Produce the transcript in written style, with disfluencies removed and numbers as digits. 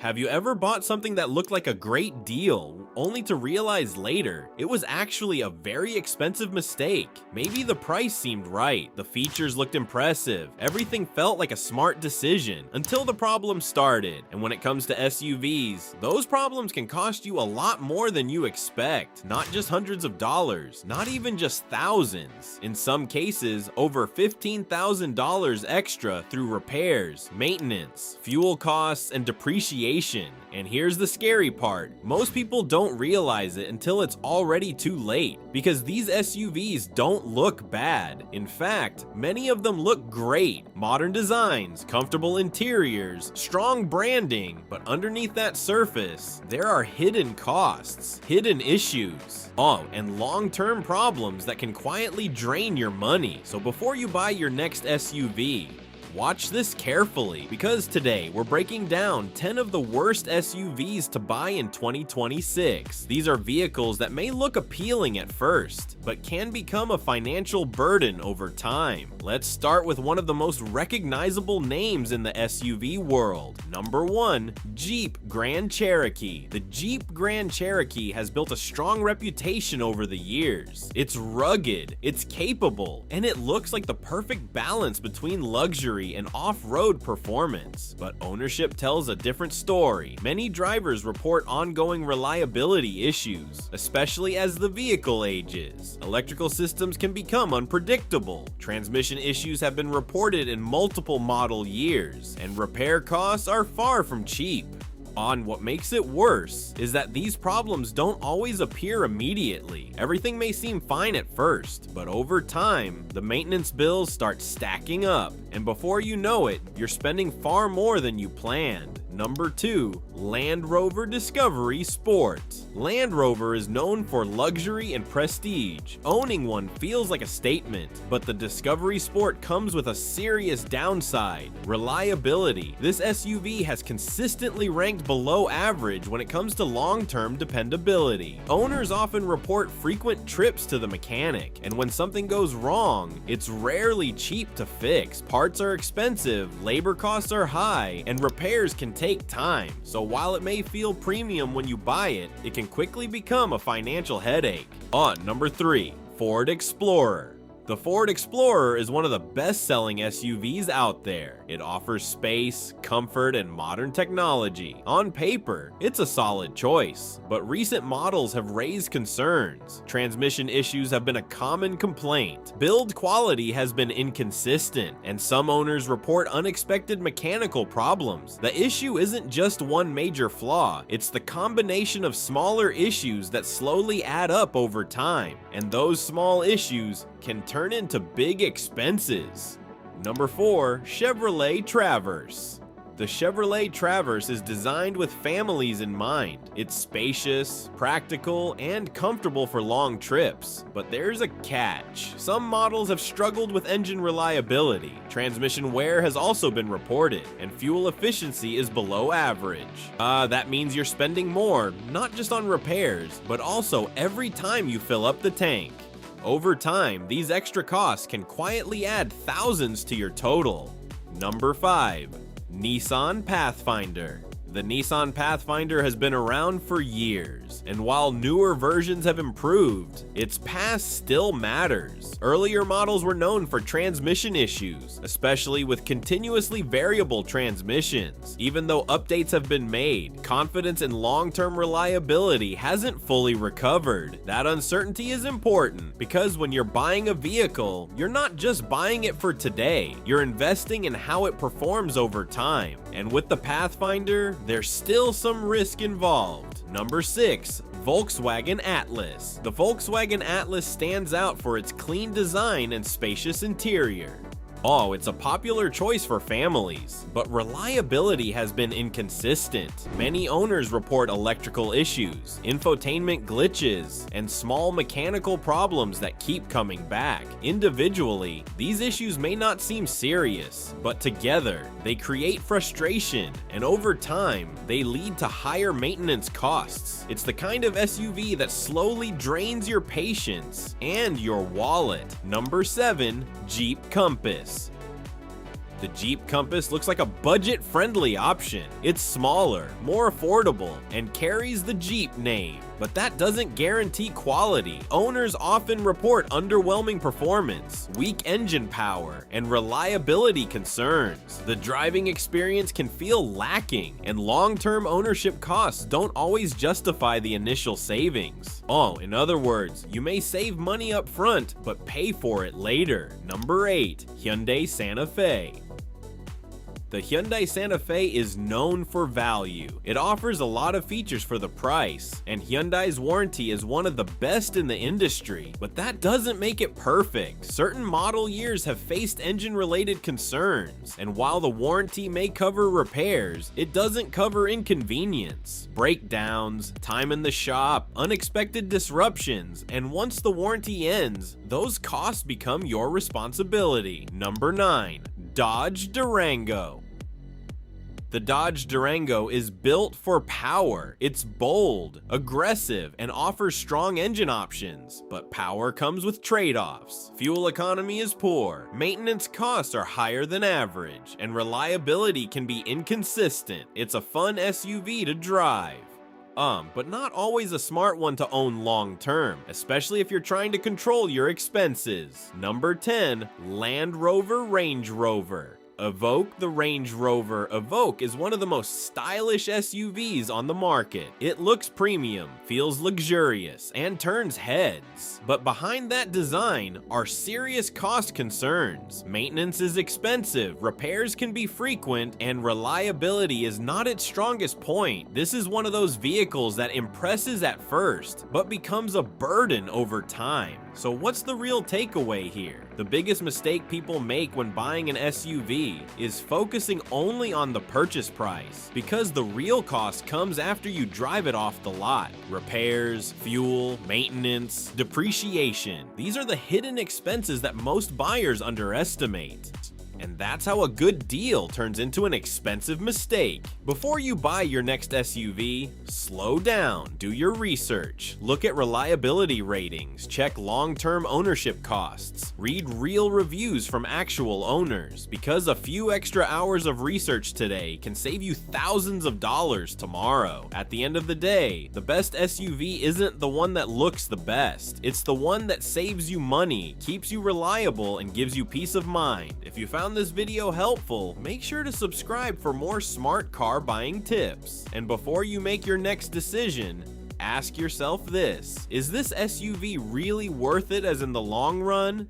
Have you ever bought something that looked like a great deal, only to realize later it was actually a very expensive mistake? Maybe the price seemed right, the features looked impressive, everything felt like a smart decision, until the problem started. And when it comes to SUVs, those problems can cost you a lot more than you expect. Not just hundreds of dollars, not even just thousands. In some cases, over $15,000 extra through repairs, maintenance, fuel costs, and depreciation. And here's the scary part. Most people don't realize it until it's already too late, because these SUVs don't look bad. In fact, many of them look great. Modern designs, comfortable interiors, strong branding, but underneath that surface, there are hidden costs, hidden issues. Oh, and long-term problems that can quietly drain your money. So before you buy your next SUV, watch this carefully, because today we're breaking down 10 of the worst SUVs to buy in 2026. These are vehicles that may look appealing at first, but can become a financial burden over time. Let's start with one of the most recognizable names in the SUV world. Number 1, Jeep Grand Cherokee. The Jeep Grand Cherokee has built a strong reputation over the years. It's rugged, it's capable, and it looks like the perfect balance between luxury and off-road performance. But ownership tells a different story. Many drivers report ongoing reliability issues, especially as the vehicle ages. Electrical systems can become unpredictable. Transmission issues have been reported in multiple model years, and repair costs are far from cheap. What makes it worse is that these problems don't always appear immediately. Everything may seem fine at first, but over time, the maintenance bills start stacking up, and before you know it, you're spending far more than you planned. Number 2, Land Rover Discovery Sport. Land Rover is known for luxury and prestige. Owning one feels like a statement, but the Discovery Sport comes with a serious downside: reliability. This SUV has consistently ranked below average when it comes to long-term dependability. Owners often report frequent trips to the mechanic, and when something goes wrong, it's rarely cheap to fix. Parts are expensive, labor costs are high, and repairs can take time. So while it may feel premium when you buy it, it can quickly become a financial headache. Number 3, Ford Explorer. The Ford Explorer is one of the best-selling SUVs out there. It offers space, comfort, and modern technology. On paper, it's a solid choice, but recent models have raised concerns. Transmission issues have been a common complaint. Build quality has been inconsistent, and some owners report unexpected mechanical problems. The issue isn't just one major flaw, it's the combination of smaller issues that slowly add up over time, and those small issues can turn into big expenses. Number 4, Chevrolet Traverse. The Chevrolet Traverse is designed with families in mind. It's spacious, practical, and comfortable for long trips. But there's a catch. Some models have struggled with engine reliability. Transmission wear has also been reported, and fuel efficiency is below average. That means you're spending more, not just on repairs, but also every time you fill up the tank. Over time, these extra costs can quietly add thousands to your total. Number 5, Nissan Pathfinder. The Nissan Pathfinder has been around for years, and while newer versions have improved, its past still matters. Earlier models were known for transmission issues, especially with continuously variable transmissions. Even though updates have been made, confidence in long-term reliability hasn't fully recovered. That uncertainty is important, because when you're buying a vehicle, you're not just buying it for today, you're investing in how it performs over time. And with the Pathfinder, there's still some risk involved. Number 6, Volkswagen Atlas. The Volkswagen Atlas stands out for its clean design and spacious interior. It's a popular choice for families, but reliability has been inconsistent. Many owners report electrical issues, infotainment glitches, and small mechanical problems that keep coming back. Individually, these issues may not seem serious, but together, they create frustration, and over time, they lead to higher maintenance costs. It's the kind of SUV that slowly drains your patience and your wallet. Number 7, Jeep Compass. The Jeep Compass looks like a budget-friendly option. It's smaller, more affordable, and carries the Jeep name. But that doesn't guarantee quality. Owners often report underwhelming performance, weak engine power, and reliability concerns. The driving experience can feel lacking, and long-term ownership costs don't always justify the initial savings. Oh, in other words, you may save money up front, but pay for it later. Number 8. Hyundai Santa Fe. The Hyundai Santa Fe is known for value. It offers a lot of features for the price, and Hyundai's warranty is one of the best in the industry. But that doesn't make it perfect. Certain model years have faced engine-related concerns, and while the warranty may cover repairs, it doesn't cover inconvenience, breakdowns, time in the shop, unexpected disruptions, and once the warranty ends, those costs become your responsibility. Number 9. Dodge Durango. The Dodge Durango is built for power. It's bold, aggressive, and offers strong engine options. But power comes with trade-offs. Fuel economy is poor, maintenance costs are higher than average, and reliability can be inconsistent. It's a fun SUV to drive. But not always a smart one to own long term, especially if you're trying to control your expenses. Number 10. Land Rover Range Rover. Evoque. The Range Rover Evoque is one of the most stylish SUVs on the market. It looks premium, feels luxurious, and turns heads. But behind that design are serious cost concerns. Maintenance is expensive, repairs can be frequent, and reliability is not its strongest point. This is one of those vehicles that impresses at first, but becomes a burden over time. So what's the real takeaway here? The biggest mistake people make when buying an SUV is focusing only on the purchase price, because the real cost comes after you drive it off the lot. Repairs, fuel, maintenance, depreciation. These are the hidden expenses that most buyers underestimate. And that's how a good deal turns into an expensive mistake. Before you buy your next SUV, slow down, do your research, look at reliability ratings, check long-term ownership costs, read real reviews from actual owners, because a few extra hours of research today can save you thousands of dollars tomorrow. At the end of the day, the best SUV isn't the one that looks the best. It's the one that saves you money, keeps you reliable, and gives you peace of mind. If you found this video helpful, make sure to subscribe for more smart car buying tips. And before you make your next decision, ask yourself this: is this SUV really worth it as in the long run?